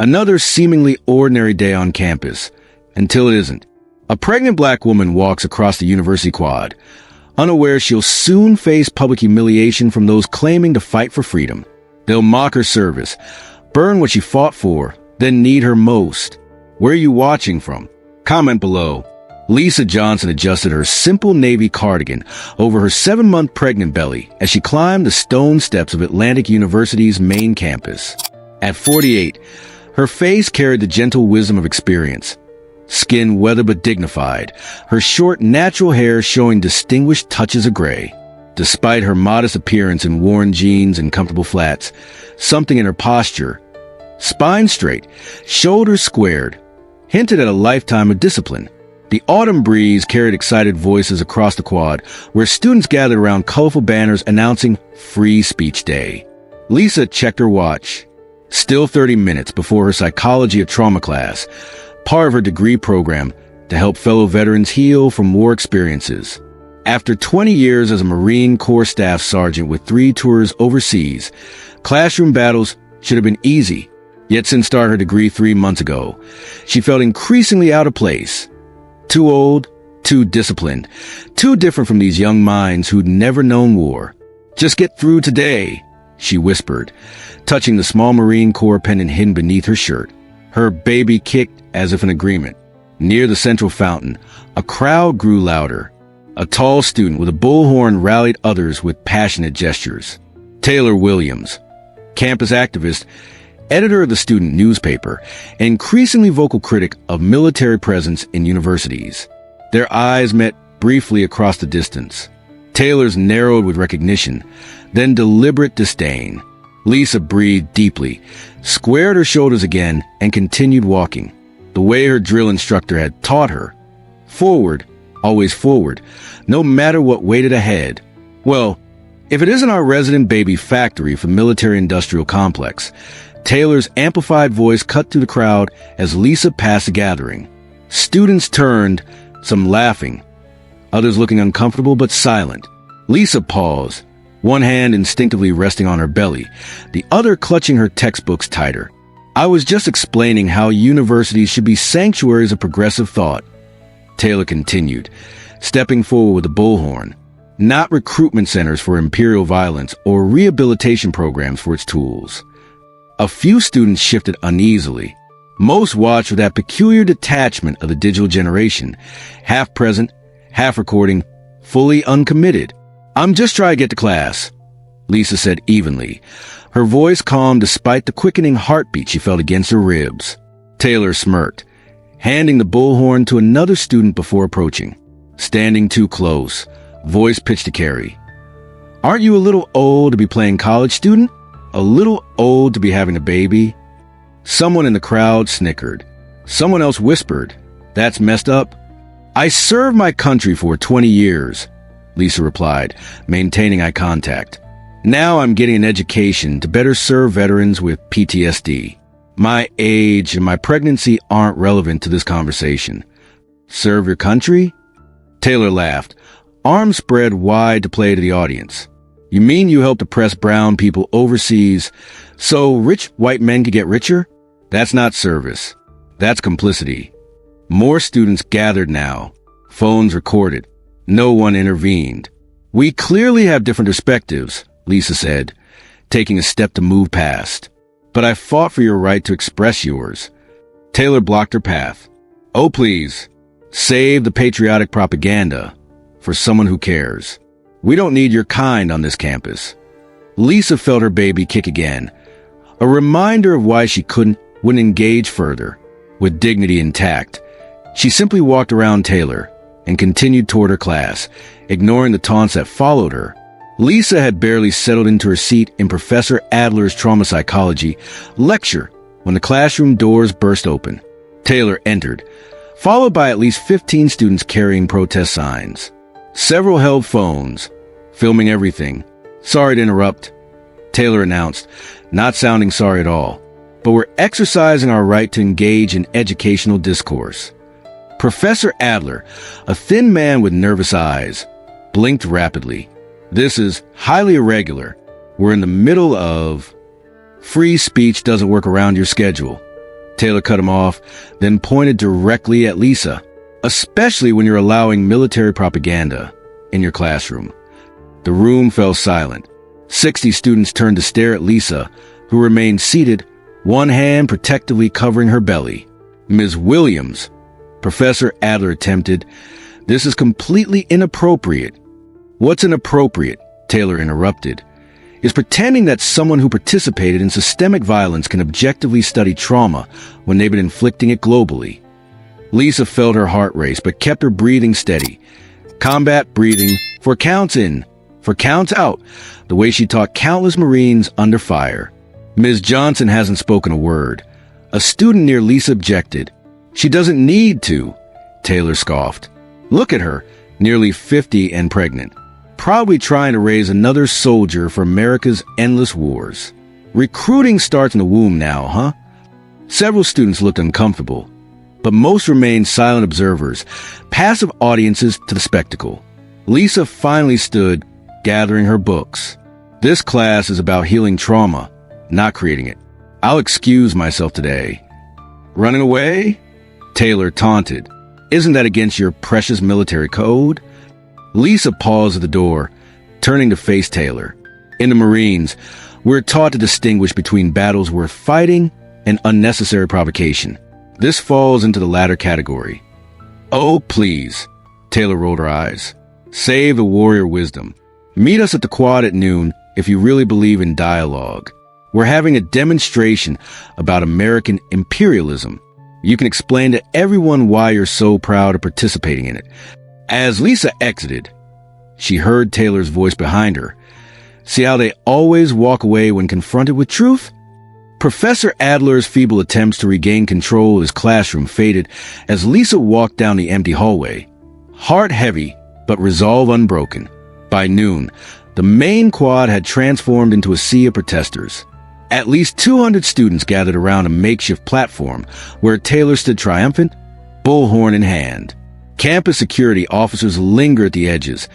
Another seemingly ordinary day on campus, until it isn't. A pregnant black woman walks across the university quad, unaware she'll soon face public humiliation from those claiming to fight for freedom. They'll mock her service, burn what she fought for, then need her most. Where are you watching from? Comment below. Lisa Johnson adjusted her simple navy cardigan over her 7-month pregnant belly as she climbed the stone steps of Atlantic University's main campus. At 48, her face carried the gentle wisdom of experience. Skin weathered but dignified, her short, natural hair showing distinguished touches of gray. Despite her modest appearance in worn jeans and comfortable flats, something in her posture, spine straight, shoulders squared, hinted at a lifetime of discipline. The autumn breeze carried excited voices across the quad, where students gathered around colorful banners announcing Free Speech Day. Lisa checked her watch. Still 30 minutes before her Psychology of Trauma class, part of her degree program to help fellow veterans heal from war experiences. After 20 years as a Marine Corps Staff Sergeant with 3 tours overseas, classroom battles should have been easy. Yet since starting her degree 3 months ago, she felt increasingly out of place. Too old, too disciplined, too different from these young minds who'd never known war. Just get through today, she whispered, touching the small Marine Corps pendant hidden beneath her shirt. Her baby kicked as if in agreement. Near the central fountain, a crowd grew louder. A tall student with a bullhorn rallied others with passionate gestures. Taylor Williams, campus activist, editor of the student newspaper, and increasingly vocal critic of military presence in universities. Their eyes met briefly across the distance. Taylor's narrowed with recognition, then deliberate disdain. Lisa breathed deeply, squared her shoulders again, and continued walking, the way her drill instructor had taught her. Forward, always forward, no matter what waited ahead. Well, if it isn't our resident baby factory for military-industrial complex, Taylor's amplified voice cut through the crowd as Lisa passed the gathering. Students turned, some laughing, others looking uncomfortable but silent. Lisa paused, one hand instinctively resting on her belly, the other clutching her textbooks tighter. I was just explaining how universities should be sanctuaries of progressive thought, Taylor continued, stepping forward with a bullhorn, not recruitment centers for imperial violence or rehabilitation programs for its tools. A few students shifted uneasily. Most watched with that peculiar detachment of the digital generation, half present, half recording, fully uncommitted. I'm just trying to get to class, Lisa said evenly, her voice calm despite the quickening heartbeat she felt against her ribs. Taylor smirked, handing the bullhorn to another student before approaching. Standing too close, voice pitched to carry. Aren't you a little old to be playing college student? A little old to be having a baby? Someone in the crowd snickered. Someone else whispered, That's messed up. I served my country for 20 years, Lisa replied, maintaining eye contact. Now I'm getting an education to better serve veterans with PTSD. My age and my pregnancy aren't relevant to this conversation. Serve your country? Taylor laughed, arms spread wide to play to the audience. You mean you helped oppress brown people overseas so rich white men could get richer? That's not service. That's complicity. More students gathered now. Phones recorded. No one intervened. We clearly have different perspectives, Lisa said, taking a step to move past. But I fought for your right to express yours. Taylor blocked her path. Oh, please. Save the patriotic propaganda for someone who cares. We don't need your kind on this campus. Lisa felt her baby kick again, a reminder of why she wouldn't engage further. With dignity intact, she simply walked around Taylor and continued toward her class, ignoring the taunts that followed her. Lisa had barely settled into her seat in Professor Adler's trauma psychology lecture when the classroom doors burst open. Taylor entered, followed by at least 15 students carrying protest signs. Several held phones, filming everything. Sorry to interrupt, Taylor announced, not sounding sorry at all, but we're exercising our right to engage in educational discourse. Professor Adler, a thin man with nervous eyes, blinked rapidly. This is highly irregular. We're in the middle of... Free speech doesn't work around your schedule, Taylor cut him off, then pointed directly at Lisa. Especially when you're allowing military propaganda in your classroom. The room fell silent. 60 students turned to stare at Lisa, who remained seated, one hand protectively covering her belly. Ms. Williams, Professor Adler attempted, "This is completely inappropriate." "What's inappropriate?" Taylor interrupted. "Is pretending that someone who participated in systemic violence can objectively study trauma when they've been inflicting it globally." Lisa felt her heart race, but kept her breathing steady. Combat breathing, for counts in, for counts out, the way she taught countless Marines under fire. Ms. Johnson hasn't spoken a word. A student near Lisa objected. "She doesn't need to," Taylor scoffed. "Look at her, nearly 50 and pregnant. Probably trying to raise another soldier for America's endless wars. Recruiting starts in the womb now, huh?" Several students looked uncomfortable, but most remained silent observers, passive audiences to the spectacle. Lisa finally stood, gathering her books. "This class is about healing trauma, not creating it. I'll excuse myself today." "Running away?" Taylor taunted. "Isn't that against your precious military code?" Lisa paused at the door, turning to face Taylor. "In the Marines, we're taught to distinguish between battles worth fighting and unnecessary provocation. This falls into the latter category." "Oh, please." Taylor rolled her eyes. "Save the warrior wisdom. Meet us at the quad at noon if you really believe in dialogue. We're having a demonstration about American imperialism. You can explain to everyone why you're so proud of participating in it." As Lisa exited, she heard Taylor's voice behind her. "See how they always walk away when confronted with truth?" Professor Adler's feeble attempts to regain control of his classroom faded as Lisa walked down the empty hallway, heart heavy but resolve unbroken. By noon, the main quad had transformed into a sea of protesters. At least 200 students gathered around a makeshift platform where Taylor stood triumphant, bullhorn in hand. Campus security officers lingered at the edges,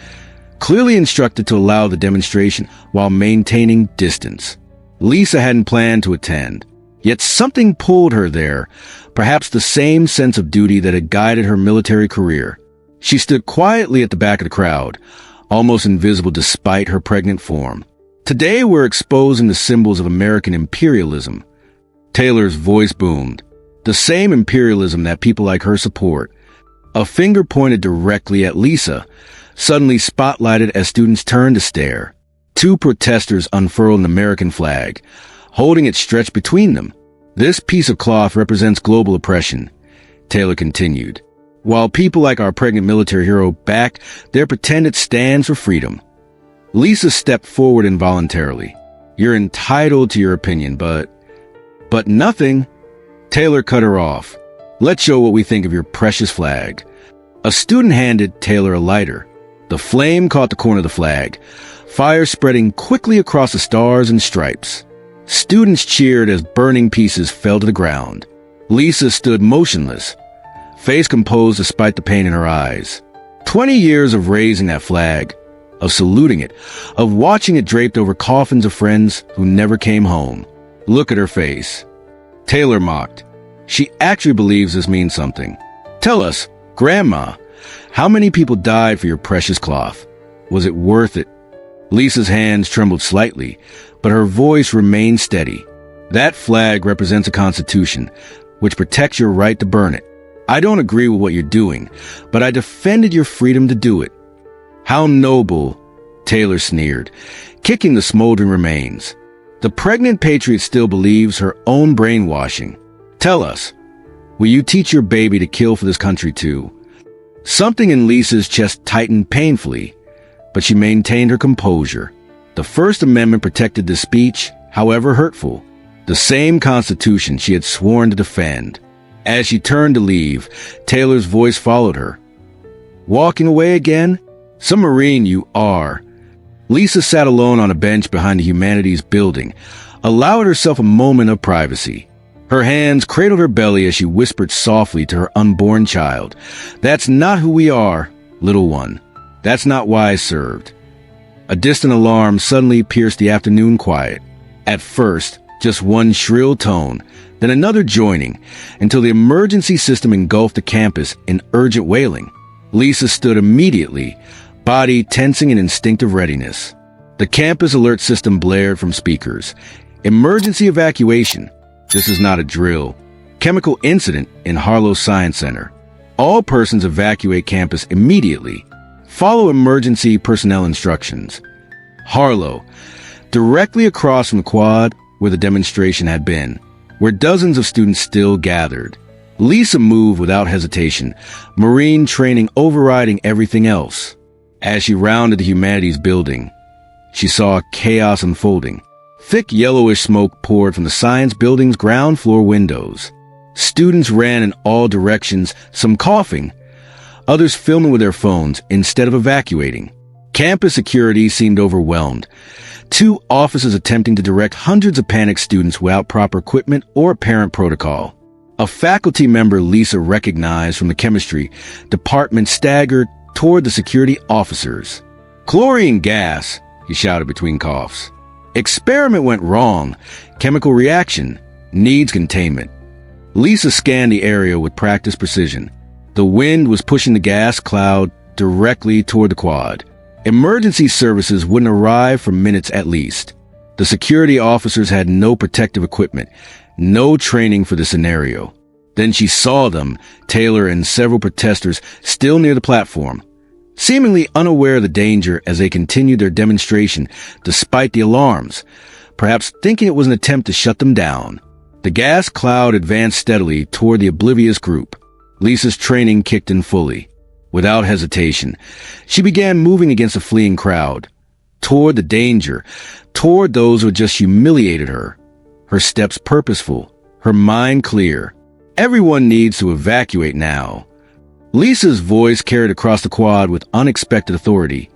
clearly instructed to allow the demonstration while maintaining distance. Lisa hadn't planned to attend, yet something pulled her there, perhaps the same sense of duty that had guided her military career. She stood quietly at the back of the crowd, almost invisible despite her pregnant form. "Today we're exposing the symbols of American imperialism." Taylor's voice boomed. "The same imperialism that people like her support." A finger pointed directly at Lisa, suddenly spotlighted as students turned to stare. Two protesters unfurled an American flag, holding it stretched between them. "This piece of cloth represents global oppression," Taylor continued, "while people like our pregnant military hero back their pretended stands for freedom." Lisa stepped forward involuntarily. "You're entitled to your opinion, but nothing." Taylor cut her off. "Let's show what we think of your precious flag." A student handed Taylor a lighter. The flame caught the corner of the flag, fire spreading quickly across the stars and stripes. Students cheered as burning pieces fell to the ground. Lisa stood motionless, face composed despite the pain in her eyes. 20 years of raising that flag, of saluting it, of watching it draped over coffins of friends who never came home. Look at her face. Taylor mocked. "She actually believes this means something. Tell us, Grandma, how many people died for your precious cloth? Was it worth it?" Lisa's hands trembled slightly, but her voice remained steady. "That flag represents a constitution, which protects your right to burn it. I don't agree with what you're doing, but I defended your freedom to do it." "How noble," Taylor sneered, kicking the smoldering remains. "The pregnant patriot still believes her own brainwashing. Tell us, will you teach your baby to kill for this country too?" Something in Lisa's chest tightened painfully, but she maintained her composure. The First Amendment protected this speech, however hurtful, the same Constitution she had sworn to defend. As she turned to leave, Taylor's voice followed her. "Walking away again? Some Marine you are." Lisa sat alone on a bench behind the Humanities building, allowed herself a moment of privacy. Her hands cradled her belly as she whispered softly to her unborn child, "That's not who we are, little one. That's not why I served." A distant alarm suddenly pierced the afternoon quiet. At first, Just one shrill tone, then another joining, until the emergency system engulfed the campus in urgent wailing. Lisa stood immediately, body tensing in instinctive readiness. The campus alert system blared from speakers. Emergency evacuation. This is not a drill. Chemical incident in Harlow Science Center. All persons evacuate campus immediately. Follow emergency personnel instructions. Harlow, directly across from the quad where the demonstration had been, where dozens of students still gathered. Lisa moved without hesitation, Marine training overriding everything else. As she rounded the humanities building, she saw chaos unfolding. Thick yellowish smoke poured from the science building's ground floor windows. Students ran in all directions, some coughing, others filming with their phones instead of evacuating. Campus security seemed overwhelmed. 2 officers attempting to direct hundreds of panicked students without proper equipment or apparent protocol. A faculty member Lisa recognized from the chemistry department staggered toward the security officers. "Chlorine gas," he shouted between coughs. "Experiment went wrong. Chemical reaction. Needs containment." Lisa scanned the area with practiced precision. The wind was pushing the gas cloud directly toward the quad. Emergency services wouldn't arrive for minutes at least. The security officers had no protective equipment, no training for the scenario. Then she saw them, Taylor and several protesters, still near the platform, seemingly unaware of the danger as they continued their demonstration despite the alarms, perhaps thinking it was an attempt to shut them down. The gas cloud advanced steadily toward the oblivious group. Lisa's training kicked in fully. Without hesitation, she began moving against the fleeing crowd, toward the danger, toward those who had just humiliated her. Her steps purposeful, her mind clear. Everyone needs to evacuate now. Lisa's voice carried across the quad with unexpected authority,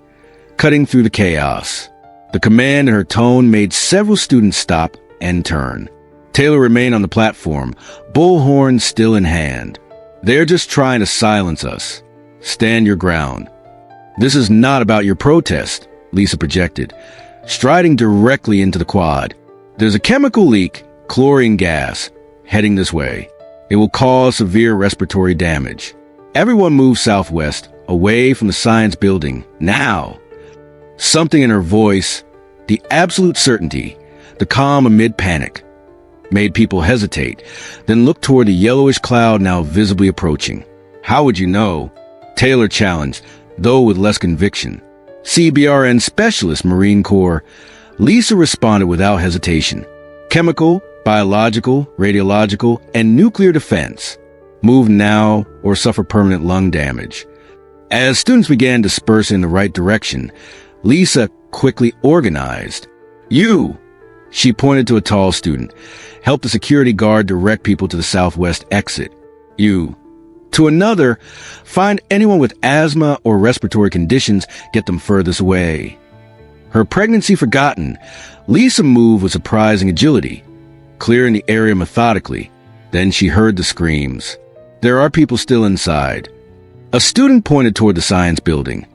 cutting through the chaos. The command in her tone made several students stop and turn. Taylor remained on the platform, bullhorn still in hand. "They're just trying to silence us. Stand your ground." "This is not about your protest," Lisa projected, striding directly into the quad. "There's a chemical leak, chlorine gas, heading this way. It will cause severe respiratory damage. Everyone move southwest, away from the science building, now." Something in her voice, the absolute certainty, the calm amid panic, made people hesitate, then look toward the yellowish cloud now visibly approaching. "How would you know?" Taylor challenged, though with less conviction. "CBRN Specialist, Marine Corps." Lisa responded without hesitation. "Chemical, biological, radiological, and nuclear defense. Move now or suffer permanent lung damage." As students began dispersing in the right direction, Lisa quickly organized. "You," she pointed to a tall student, "help the security guard direct people to the southwest exit. You." To another, "Find anyone with asthma or respiratory conditions, get them furthest away." Her pregnancy forgotten, Lisa moved with surprising agility, clearing the area methodically. Then she heard the screams. There are people still inside. A student pointed toward the science building,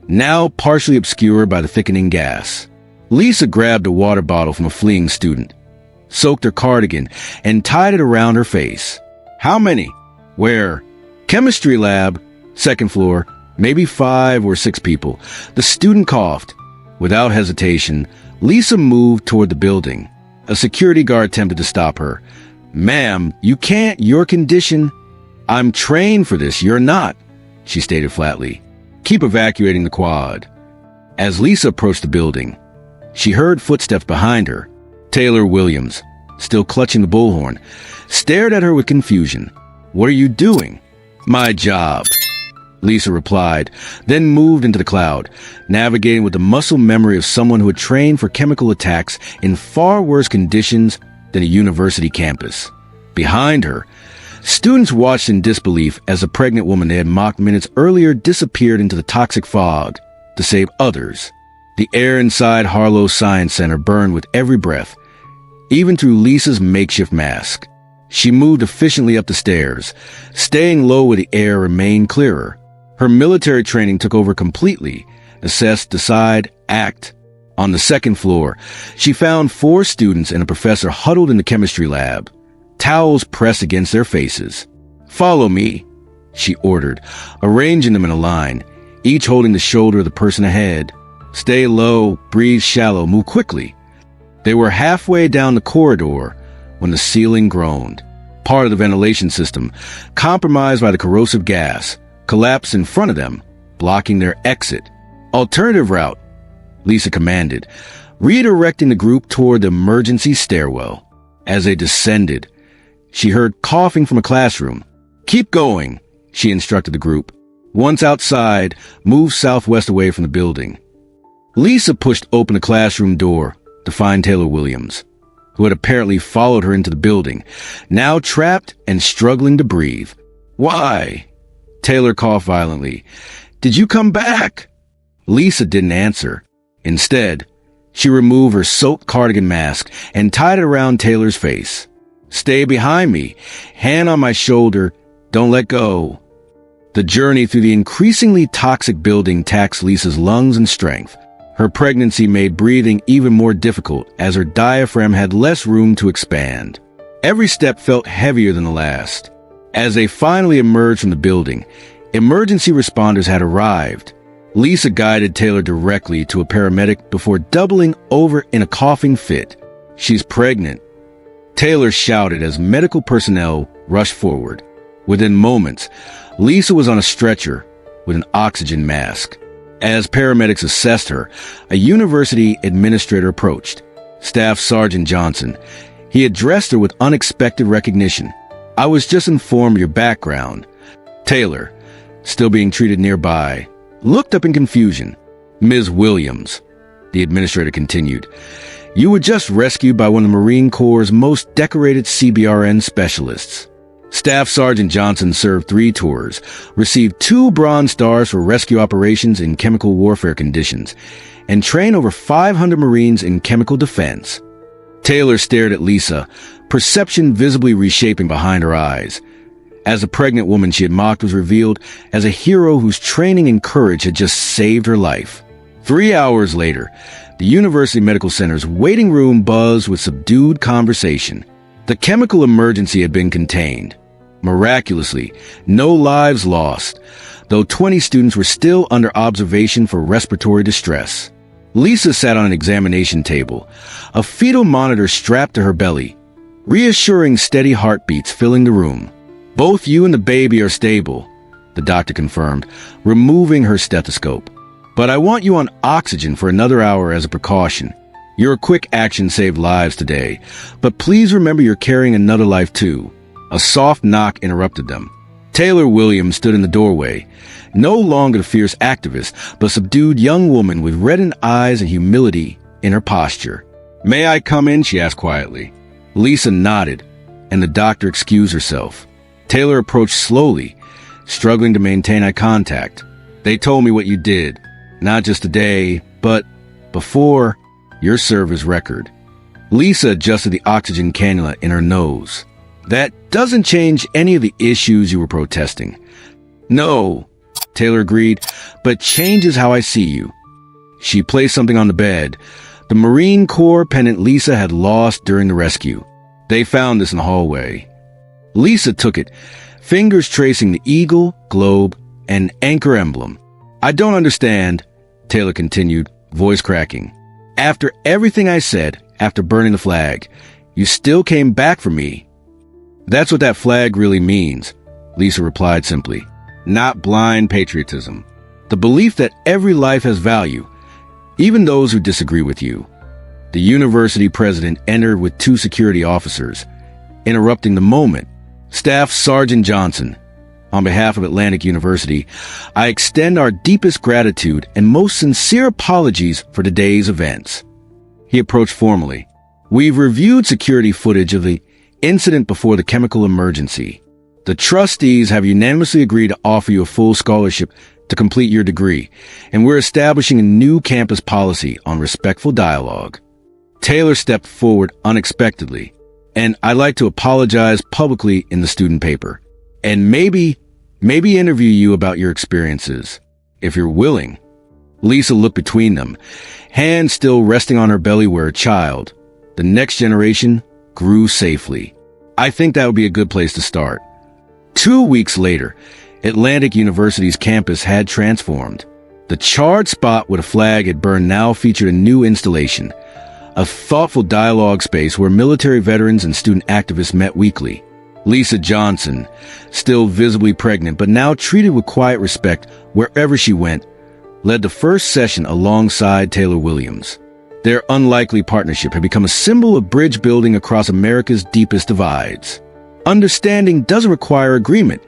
now partially obscured by the thickening gas. Lisa grabbed a water bottle from a fleeing student, soaked her cardigan, and tied it around her face. "How many? Where?" "Chemistry lab, second floor, maybe 5 or 6 people." The student coughed. Without hesitation, Lisa moved toward the building. A security guard attempted to stop her. "Ma'am, you can't, your condition." "I'm trained for this, you're not," she stated flatly. "Keep evacuating the quad." As Lisa approached the building, she heard footsteps behind her. Taylor Williams, still clutching the bullhorn, stared at her with confusion. "What are you doing?" "My job," Lisa replied, then moved into the cloud, navigating with the muscle memory of someone who had trained for chemical attacks in far worse conditions than a university campus. Behind her, students watched in disbelief as a pregnant woman they had mocked minutes earlier disappeared into the toxic fog to save others. The air inside Harlow Science Center burned with every breath, even through Lisa's makeshift mask. She moved efficiently up the stairs, staying low where the air remained clearer. Her military training took over completely. Assess, decide, act. On the second floor, she found 4 students and a professor huddled in the chemistry lab, towels pressed against their faces. "Follow me," she ordered, arranging them in a line, each holding the shoulder of the person ahead. "Stay low, breathe shallow, move quickly." They were halfway down the corridor when the ceiling groaned. Part of the ventilation system, compromised by the corrosive gas, collapsed in front of them, blocking their exit. "Alternative route," Lisa commanded, redirecting the group toward the emergency stairwell. As they descended, she heard coughing from a classroom. "Keep going," she instructed the group. Once outside, move southwest away from the building. Lisa pushed open the classroom door to find Taylor Williams, who had apparently followed her into the building, now trapped and struggling to breathe. "Why?" Taylor coughed violently. "Did you come back?" Lisa didn't answer. Instead, she removed her soaked cardigan mask and tied it around Taylor's face. "Stay behind me, hand on my shoulder, don't let go." The journey through the increasingly toxic building taxed Lisa's lungs and strength. Her pregnancy made breathing even more difficult as her diaphragm had less room to expand. Every step felt heavier than the last. As they finally emerged from the building, emergency responders had arrived. Lisa guided Taylor directly to a paramedic before doubling over in a coughing fit. "She's pregnant," Taylor shouted as medical personnel rushed forward. Within moments, Lisa was on a stretcher with an oxygen mask. As paramedics assessed her, a university administrator approached. Staff Sergeant Johnson. He addressed her with unexpected recognition. "I was just informed of your background." Taylor, still being treated nearby, looked up in confusion. "Ms. Williams," the administrator continued, "you were just rescued by one of the Marine Corps' most decorated CBRN specialists." Staff Sergeant Johnson served 3 tours, received 2 Bronze Stars for rescue operations in chemical warfare conditions, and trained over 500 Marines in chemical defense. Taylor stared at Lisa, perception visibly reshaping behind her eyes. As the pregnant woman she had mocked was revealed as a hero whose training and courage had just saved her life. 3 hours later, the University Medical Center's waiting room buzzed with subdued conversation. The chemical emergency had been contained. Miraculously, no lives lost, though 20 students were still under observation for respiratory distress. Lisa sat on an examination table, a fetal monitor strapped to her belly, reassuring steady heartbeats filling the room. "Both you and the baby are stable," the doctor confirmed, removing her stethoscope. "But I want you on oxygen for another hour as a precaution. Your quick action saved lives today, but please remember you're carrying another life too." A soft knock interrupted them. Taylor Williams stood in the doorway, no longer the fierce activist, but subdued young woman with reddened eyes and humility in her posture. "May I come in?" she asked quietly. Lisa nodded, and the doctor excused herself. Taylor approached slowly, struggling to maintain eye contact. "They told me what you did, not just today, but before your service record." Lisa adjusted the oxygen cannula in her nose. "That doesn't change any of the issues you were protesting." "No," Taylor agreed, "but changes how I see you." She placed something on the bed. The Marine Corps pendant Lisa had lost during the rescue. They found this in the hallway. Lisa took it, fingers tracing the eagle, globe, and anchor emblem. "I don't understand," Taylor continued, voice cracking. "After everything I said, after burning the flag, you still came back for me." "That's what that flag really means," Lisa replied simply. "Not blind patriotism. The belief that every life has value, even those who disagree with you." The university president entered with 2 security officers, interrupting the moment. "Staff Sergeant Johnson, on behalf of Atlantic University, I extend our deepest gratitude and most sincere apologies for today's events." He approached formally. "We've reviewed security footage of the incident before the chemical emergency. The trustees have unanimously agreed to offer you a full scholarship to complete your degree, and we're establishing a new campus policy on respectful dialogue." Taylor stepped forward unexpectedly. "And I'd like to apologize publicly in the student paper. And maybe interview you about your experiences, if you're willing." Lisa looked between them, hand still resting on her belly where a child, the next generation, grew safely. I think that would be a good place to start. 2 weeks later, Atlantic University's campus had transformed. The charred spot with a flag had burned now featured a new installation, a thoughtful dialogue space where military veterans and student activists met weekly. Lisa Johnson, still visibly pregnant but now treated with quiet respect wherever she went, led the first session alongside Taylor Williams. Their unlikely partnership had become a symbol of bridge building across America's deepest divides. Understanding doesn't require agreement,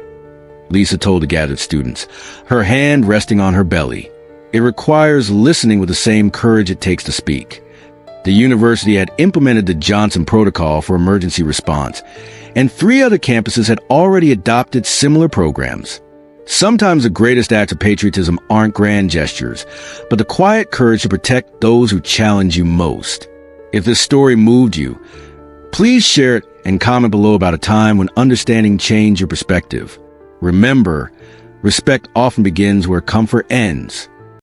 Lisa told the gathered students, her hand resting on her belly. It requires listening with the same courage it takes to speak. The university had implemented the Johnson Protocol for emergency response, and 3 other campuses had already adopted similar programs. Sometimes the greatest acts of patriotism aren't grand gestures, but the quiet courage to protect those who challenge you most. If this story moved you, please share it and comment below about a time when understanding changed your perspective. Remember, respect often begins where comfort ends.